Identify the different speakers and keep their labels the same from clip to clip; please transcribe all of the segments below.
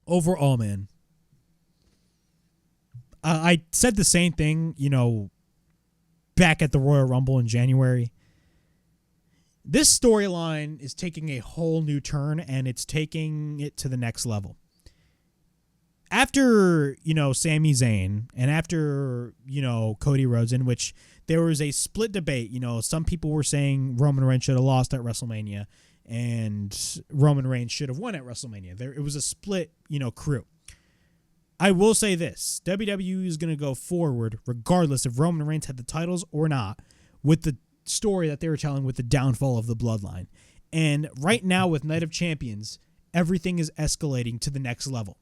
Speaker 1: overall, man, I said the same thing, back at the Royal Rumble in January. This storyline is taking a whole new turn, and it's taking it to the next level. After, Sami Zayn and after, Cody Rhodes, in which there was a split debate, some people were saying Roman Reigns should have lost at WrestleMania and Roman Reigns should have won at WrestleMania. It was a split, crew. I will say this. WWE is going to go forward regardless if Roman Reigns had the titles or not with the story that they were telling with the downfall of the Bloodline. And right now with Night of Champions, everything is escalating to the next level.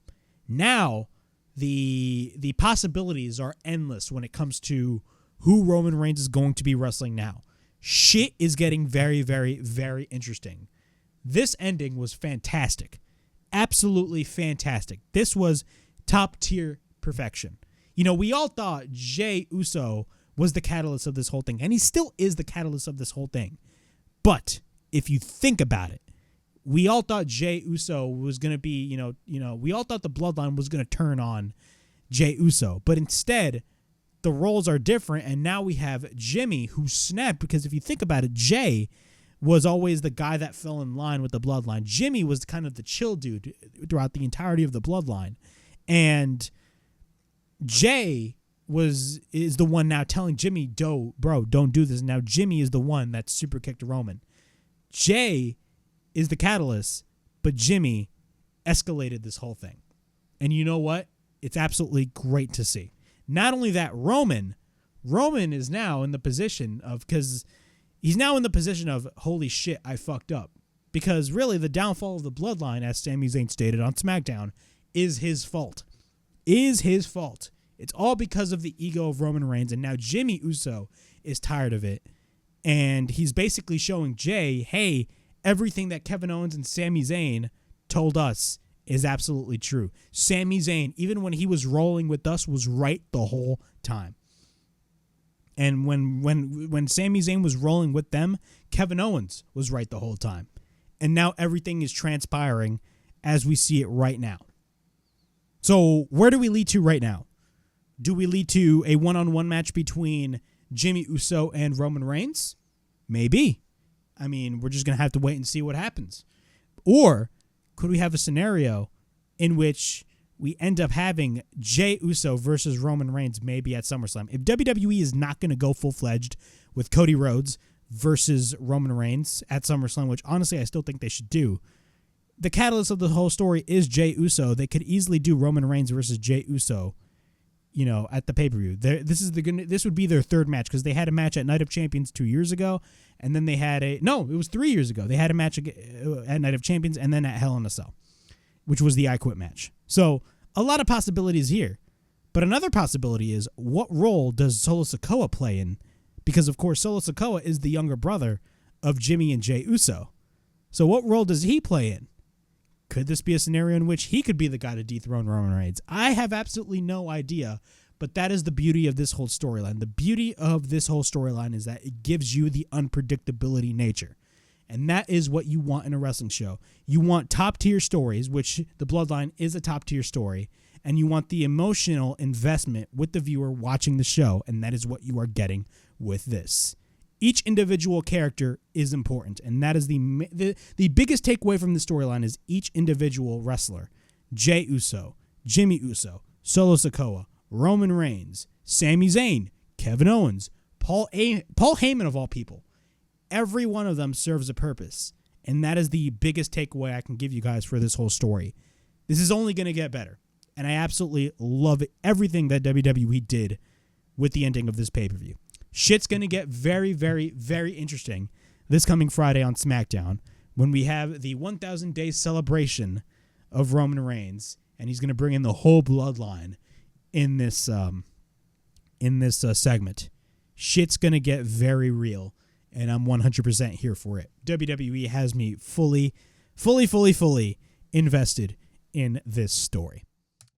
Speaker 1: Now, the possibilities are endless when it comes to who Roman Reigns is going to be wrestling now. Shit is getting very, very, very interesting. This ending was fantastic. Absolutely fantastic. This was top-tier perfection. We all thought Jey Uso was the catalyst of this whole thing, and he still is the catalyst of this whole thing. But if you think about it, we all thought Jey Uso was going to be, we all thought the Bloodline was going to turn on Jey Uso. But instead, the roles are different, and now we have Jimmy, who snapped, because if you think about it, Jey was always the guy that fell in line with the Bloodline. Jimmy was kind of the chill dude throughout the entirety of the Bloodline. And Jey is the one now telling Jimmy, bro, don't do this. Now Jimmy is the one that super kicked Roman. Jey is the catalyst, but Jimmy escalated this whole thing. And you know what? It's absolutely great to see. Not only that, Roman is now in the position of, because he's now in the position of, holy shit, I fucked up. Because really the downfall of the Bloodline, as Sami Zayn stated on SmackDown, is his fault. It's all because of the ego of Roman Reigns, and now Jimmy Uso is tired of it. And he's basically showing Jey, hey, everything that Kevin Owens and Sami Zayn told us is absolutely true. Sami Zayn, even when he was rolling with us, was right the whole time. And when Sami Zayn was rolling with them, Kevin Owens was right the whole time. And now everything is transpiring as we see it right now. So where do we lead to right now? Do we lead to a one-on-one match between Jimmy Uso and Roman Reigns? Maybe. I mean, we're just going to have to wait and see what happens. Or could we have a scenario in which we end up having Jey Uso versus Roman Reigns maybe at SummerSlam? If WWE is not going to go full-fledged with Cody Rhodes versus Roman Reigns at SummerSlam, which honestly I still think they should do, the catalyst of the whole story is Jey Uso. They could easily do Roman Reigns versus Jey Uso, at the pay-per-view. This would be their third match, because they had a match at Night of Champions 2 years ago, and then they had it was 3 years ago. They had a match at Night of Champions and then at Hell in a Cell, which was the I Quit match. So a lot of possibilities here. But another possibility is, what role does Solo Sikoa play in? Because, of course, Solo Sikoa is the younger brother of Jimmy and Jey Uso. So what role does he play in? Could this be a scenario in which he could be the guy to dethrone Roman Reigns? I have absolutely no idea, but that is the beauty of this whole storyline. The beauty of this whole storyline is that it gives you the unpredictability nature. And that is what you want in a wrestling show. You want top-tier stories, which the Bloodline is a top-tier story, and you want the emotional investment with the viewer watching the show, and that is what you are getting with this. Each individual character is important, and that is the biggest takeaway from the storyline is each individual wrestler. Jey Uso, Jimmy Uso, Solo Sikoa, Roman Reigns, Sami Zayn, Kevin Owens, Paul Heyman of all people. Every one of them serves a purpose, and that is the biggest takeaway I can give you guys for this whole story. This is only going to get better, and I absolutely love everything that WWE did with the ending of this pay-per-view. Shit's going to get very, very, very interesting this coming Friday on SmackDown when we have the 1,000-day celebration of Roman Reigns, and he's going to bring in the whole Bloodline in this segment. Shit's going to get very real, and I'm 100% here for it. WWE has me fully invested in this story.